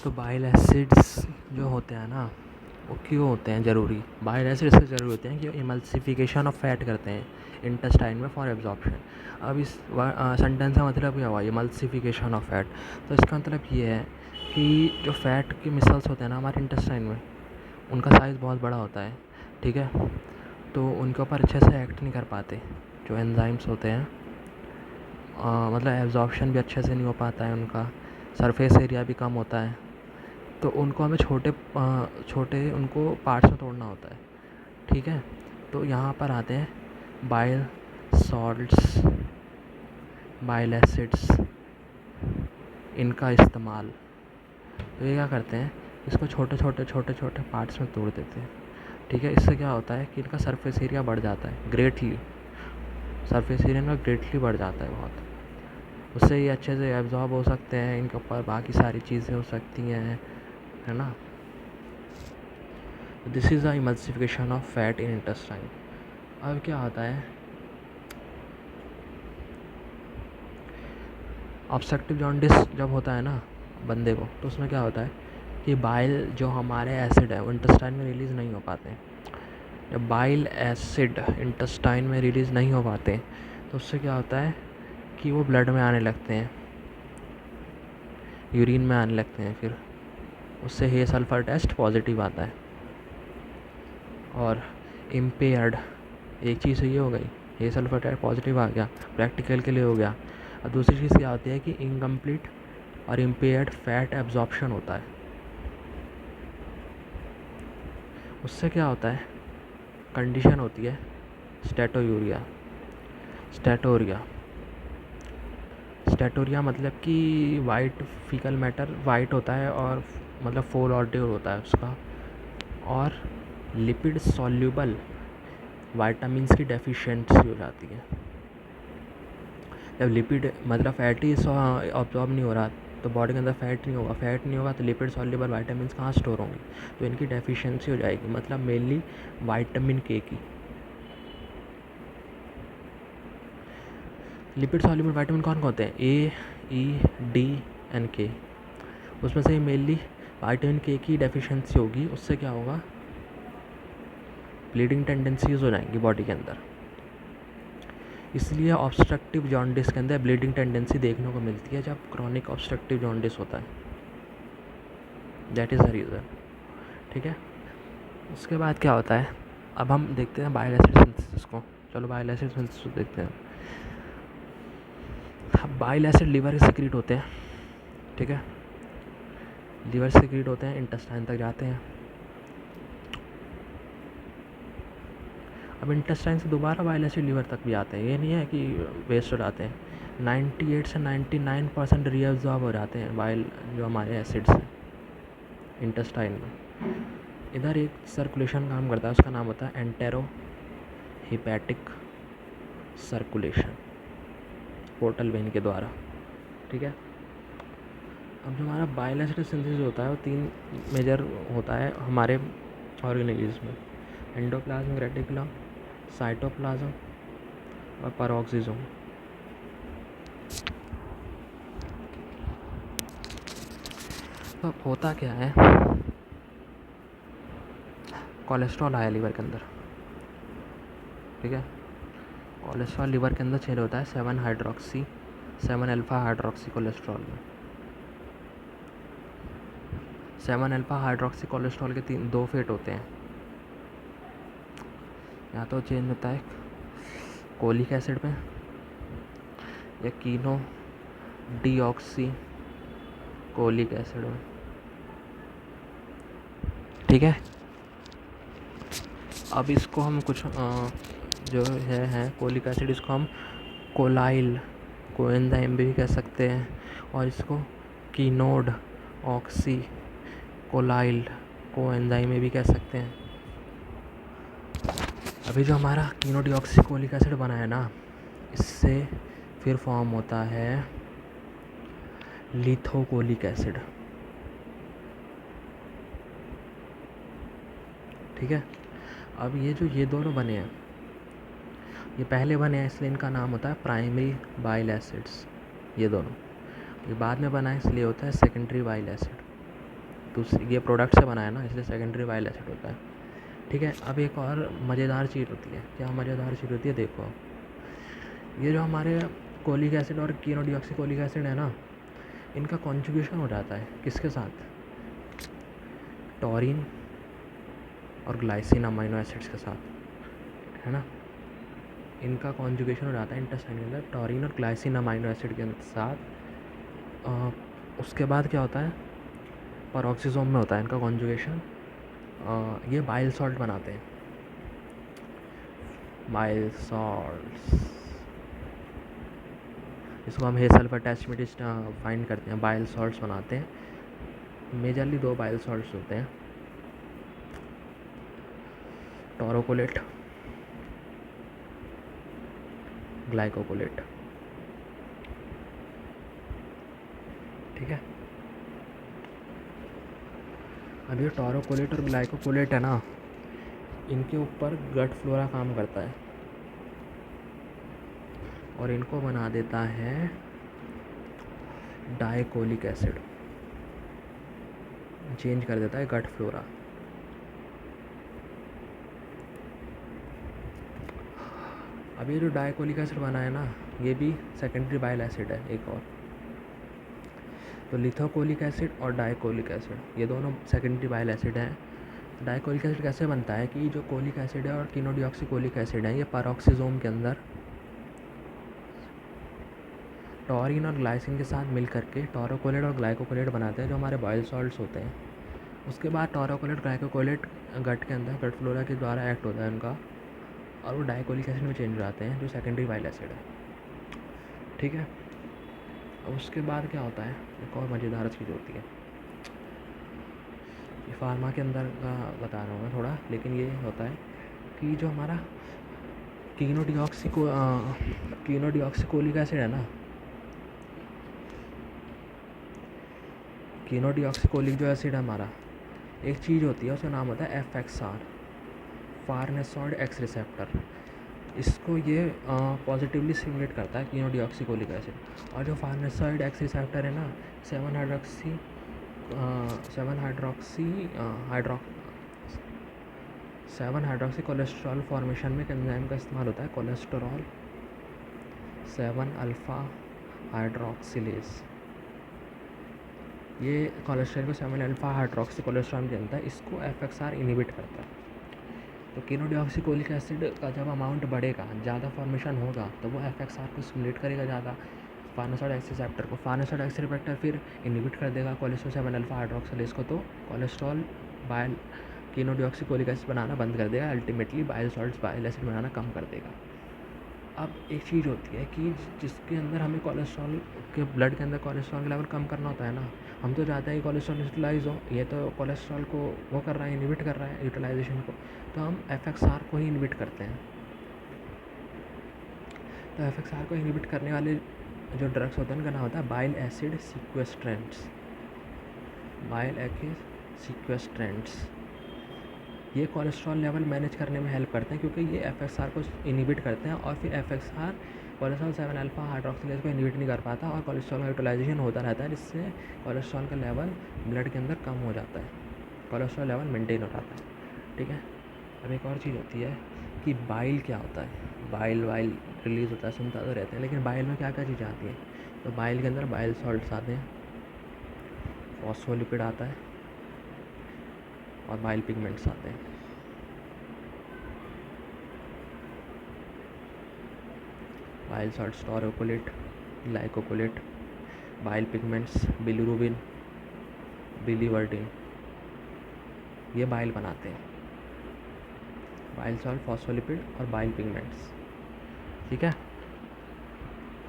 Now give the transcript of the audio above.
तो bile acids जो होते हैं ना, वो क्यों होते हैं ज़रूरी? बाइल एसिड्स इसलिए ज़रूरी होते हैं कि इमल्सिफिकेशन ऑफ फैट करते हैं इंटेस्टाइन में फॉर एब्जॉर्प्शन। अब इस सेंटेंस का मतलब क्या हुआ, इमल्सिफिकेशन ऑफ फैट। तो इसका मतलब ये है कि जो फैट के मिसल्स होते हैं ना हमारे इंटेस्टाइन में, उनका साइज़ बहुत बड़ा होता है, ठीक है। तो उनके ऊपर अच्छे से एक्ट नहीं कर पाते जो एंजाइम्स होते हैं, मतलब एब्जॉर्प्शन भी अच्छे से नहीं हो पाता है उनका, सरफेस एरिया भी कम होता है। तो उनको हमें छोटे उनको पार्ट्स में तोड़ना होता है, ठीक है। तो यहाँ पर आते हैं बाइल सॉल्ट्स, बाइल एसिड्स, इनका इस्तेमाल। तो ये क्या करते हैं, इसको छोटे छोटे पार्ट्स में तोड़ देते हैं, ठीक है। इससे क्या होता है कि इनका सरफेस एरिया बढ़ जाता है ग्रेटली, सरफेस एरिया इनका ग्रेटली बढ़ जाता है बहुत। उससे ये अच्छे से एब्जॉर्ब हो सकते हैं, इनके ऊपर बाकी सारी चीज़ें हो सकती हैं, है ना। This is the emulsification of fat in intestine. अब क्या होता है, ऑब्स्ट्रक्टिव जॉन्डिस जब होता है ना बंदे को, तो उसमें क्या होता है कि बाइल जो हमारे एसिड है वो इंटेस्टाइन में रिलीज़ नहीं हो पाते। जब बाइल एसिड इंटेस्टाइन में रिलीज़ नहीं हो पाते तो उससे क्या होता है कि वो ब्लड में आने लगते हैं, यूरिन में आने लगते हैं। फिर उससे हे सल्फर टेस्ट पॉजिटिव आता है। और इम्पेयर्ड, एक चीज़ ये हो गई, हे सल्फर टेस्ट पॉजिटिव आ गया, प्रैक्टिकल के लिए हो गया। और दूसरी चीज़ क्या होती है कि इनकम्प्लीट और इम्पेयर्ड फैट एब्जॉर्प्शन होता है। उससे क्या होता है, कंडीशन होती है स्टेटोयूरिया, स्टेटोरिया। स्टेटोरिया मतलब कि वाइट फीकल मैटर वाइट होता है, और मतलब फोल ऑर्ड्यूर होता है उसका, और लिपिड सॉल्यूबल वाइटामिन्स की डेफिशिएंसी हो जाती है। जब लिपिड मतलब फैट ही ऑब्जॉर्ब नहीं हो रहा तो बॉडी के अंदर फैट नहीं होगा तो लिपिड सॉल्यूबल वाइटामिन्स कहाँ स्टोर होंगे, तो इनकी डेफिशिएंसी हो जाएगी, मतलब मेनली वाइटामिन के की। लिपिड सॉल्यूबल वाइटामिन कौन कौन होते हैं, ए, ई, डी एंड के। उसमें से मेनली वाइटामिन के की डेफिशिएंसी होगी, उससे क्या होगा, ब्लीडिंग टेंडेंसीज हो जाएंगी बॉडी के अंदर। इसलिए ऑब्स्ट्रक्टिव जॉन्डिस के अंदर ब्लीडिंग टेंडेंसी देखने को मिलती है जब क्रॉनिक ऑब्स्ट्रक्टिव जॉन्डिस होता है। दैट इज़ द रीज़न, ठीक है। उसके बाद क्या होता है, अब हम देखते हैं बाइल एसिड सिंथेसिस को। चलो बाइल एसिड सिंथेसिस देखते हैं। बाइल एसिड लीवर से सिक्रीट होते हैं, ठीक है। लीवर से सिक्रीट होते हैं, इंटेस्टाइन तक जाते हैं। अब इंटेस्टाइन से दोबारा बाइल एसिड लीवर तक भी आते हैं, ये नहीं है कि वेस्ट हो जाते हैं। 98 से 99% रीअब्जॉर्ब हो जाते हैं बाइल जो हमारे एसिड्स हैं इंटेस्टाइन में। इधर एक सर्कुलेशन काम करता है, उसका नाम होता है entero hepatic circulation, portal vein के द्वारा, ठीक है। अब जो हमारा बाइल एसिड सिंथेसिस होता है वो 3 मेजर होता है हमारे ऑर्गेनिज्म में, एंडोप्लाज्मिक रेटिकुलम, साइटोप्लाज्म और पैरोक्सिसोम। तो होता क्या है, कोलेस्ट्रॉल आया लीवर के अंदर, ठीक है। कोलेस्ट्रॉल लीवर के अंदर चेंज होता है 7 अल्फा हाइड्रोक्सी कोलेस्ट्रॉल में। 7 अल्फा हाइड्रोक्सी कोलेस्ट्रॉल के 2 फेट होते हैं, या तो चेंज होता है कोलिक एसिड में या कीनो डीऑक्सी कोलिक एसिड में, ठीक है। अब इसको हम कुछ जो है कोलिक एसिड, इसको हम कोलाइल कोएंजाइम भी कह सकते हैं, और इसको कीनोड ऑक्सी कोलाइल कोएंजाइम में भी कह सकते हैं। अभी जो हमारा कीनोडीऑक्सीकोलिक एसिड बना है ना, इससे फिर फॉर्म होता है लिथोकोलिक एसिड, ठीक है। अब ये दोनों बने हैं, ये पहले बने हैं इसलिए इनका नाम होता है प्राइमरी बाइल एसिड्स, ये दोनों। ये बाद में बना है इसलिए होता है सेकेंडरी बाइल एसिड। तो ये प्रोडक्ट से बना है ना, इसलिए सेकेंडरी बाइल एसिड होता है। ठीक है, अब एक और मज़ेदार चीज़ होती है। क्या मज़ेदार चीज़ होती है? देखो, ये जो हमारे कोलिक एसिड और कीनोडीऑक्सीकोलिक एसिड है ना, इनका कॉन्जुगेशन हो जाता है किसके साथ? टॉरिन और ग्लाइसिन अमाइनो एसिड्स के साथ, है ना। इनका कॉन्जुगेशन हो जाता है इंटेस्टाइन के अंदर टॉरिन और ग्लाइसिन अमाइनो एसिड के साथ। उसके बाद क्या होता है? पेरोक्सिसोम में होता है इनका कॉन्जुगेशन। ये बाइल सॉल्ट बनाते हैं, बाइल सॉल्ट्स। इसको हम हे सल्फर टेस्ट में फाइंड करते हैं, बाइल सॉल्ट्स बनाते हैं। मेजरली 2 बाइल सॉल्ट्स होते हैं, टोरोकोलेट, ग्लाइकोकोलेट। ठीक है, अब ये टोरोकोलेट और ग्लाइकोकोलेट है ना, इनके ऊपर गट फ्लोरा काम करता है और इनको बना देता है डाइकोलिक एसिड, चेंज कर देता है गट फ्लोरा। अब ये जो डाइकोलिक एसिड बना है ना, ये भी सेकेंडरी बाइल एसिड है एक और। तो लिथोकोलिक एसिड और डाइकोलिक एसिड ये दोनों सेकेंडरी बाइल एसिड हैं। डाइकोलिक एसिड कैसे बनता है कि जो कोलिक एसिड है और कीनोडीऑक्सीकोलिक एसिड है, ये पेरोक्सिसोम के अंदर टॉरिन और ग्लाइसिन के साथ मिल करके टोरोकोलेट और ग्लाइकोकोलेट बनाते हैं, जो हमारे बाइल सॉल्ट्स होते हैं। उसके बाद टोरोकोलेट ग्लाइकोकोलेट गट के अंदर गट फ्लोरा के द्वारा एक्ट होता है उनका, और वो डाइकोलिक एसिड में चेंज हो जाते हैं, जो सेकेंडरी बाइल एसिड है। ठीक है, अब उसके बाद क्या होता है? एक और मज़ेदार चीज़ होती है, ये फार्मा के अंदर का बता रहा हूँ मैं थोड़ा, लेकिन ये होता है कि जो हमारा कीनोडीऑक्सीकोलिक एसिड है ना, कीनोडीऑक्सीकोलिक जो एसिड है हमारा, एक चीज़ होती है, उसका नाम होता है FXR, फार्नेसॉइड एक्स रिसेप्टर। इसको ये पॉजिटिवली स्टिमुलेट करता है कीनोडीऑक्सीकोलिक एसिड। और जो फार्नेसॉइड एक्स रिसेप्टर है ना, 7 हाइड्रोक्सी फॉर्मेशन में एक एंजाइम का इस्तेमाल होता है, कोलेस्टेरॉल 7 अल्फ़ा हाइड्रोक्सिलेज। ये कोलेस्ट्रॉल को 7 अल्फ़ा हाइड्रोक्सी कोलेस्ट्रॉल में जनता है, इसको FXR इनिबिट करता है। तो कीनोडीऑक्सीकोलिक एसिड का जब अमाउंट बढ़ेगा, ज़्यादा फॉर्मेशन होगा, तो वो FXR को स्टिमुलेट करेगा ज़्यादा, फार्नेसॉइड एक्स रिसेप्टर को। फार्नेसॉइड एक्स रिसेप्टर फिर इनिबिट कर देगा कोलेस्ट्रॉल 7 अल्फ़ा हाइड्रोक्सिलेज को, तो कोलेस्ट्रॉल बाइल कीनोडीऑक्सीकोलिक एसिड बनाना बंद कर देगा, ultimately bile salts bile acid बनाना कम कर देगा। अब एक चीज़ होती है कि जिसके अंदर हमें कोलेस्ट्रॉल के ब्लड के अंदर कोलेस्ट्रॉल का लेवल कम करना होता है ना, हम तो चाहते हैं कि कोलेस्ट्रॉल यूटिलाइज हो, ये तो कोलेस्ट्रॉल को वो कर रहा है, इनिबिट कर रहा है यूटिलाइजेशन को, तो हम FXR को ही इनिबिट करते हैं। तो FXR को इनिबिट करने वाले जो ड्रग्स होते हैं उनका नाम होता है बाइल एसिड सीक्वेस्ट्रेंट्स, बाइल एसिड सीक्वेस्ट्रेंट्स। ये कोलेस्ट्रॉल लेवल मैनेज करने में हेल्प करते हैं, क्योंकि ये FXR को इनिबिट करते हैं, और फिर FXR कोलेस्ट्रॉल 7 अल्फ़ा हाइड्रोक्सिलेज को इनिबिट नहीं कर पाता और कोलेस्ट्रॉल का यूटिलाइजेशन होता रहता है, जिससे कोलेस्ट्रॉल का लेवल ब्लड के अंदर कम हो जाता है, कोलेस्ट्रॉल लेवल मेंटेन हो जाता है। ठीक है, अब एक और चीज़ होती है कि बाइल क्या होता है। बाइल रिलीज़ होता है, सुनता तो रहते हैं, लेकिन बाइल में क्या क्या चीज़ें आती हैं? तो बाइल के अंदर बाइल सॉल्ट्स आते हैं, फॉस्फोलिपिड आता है और बाइल पिगमेंट्स आते हैं। Bile salts taurocholate, ग्लाइकोकोलेट, bile pigments bilirubin, biliverdin, ये बाइल बनाते हैं, बाइल सॉल्ट, फॉस्फोलिपिड और बाइल पिगमेंट्स। ठीक है।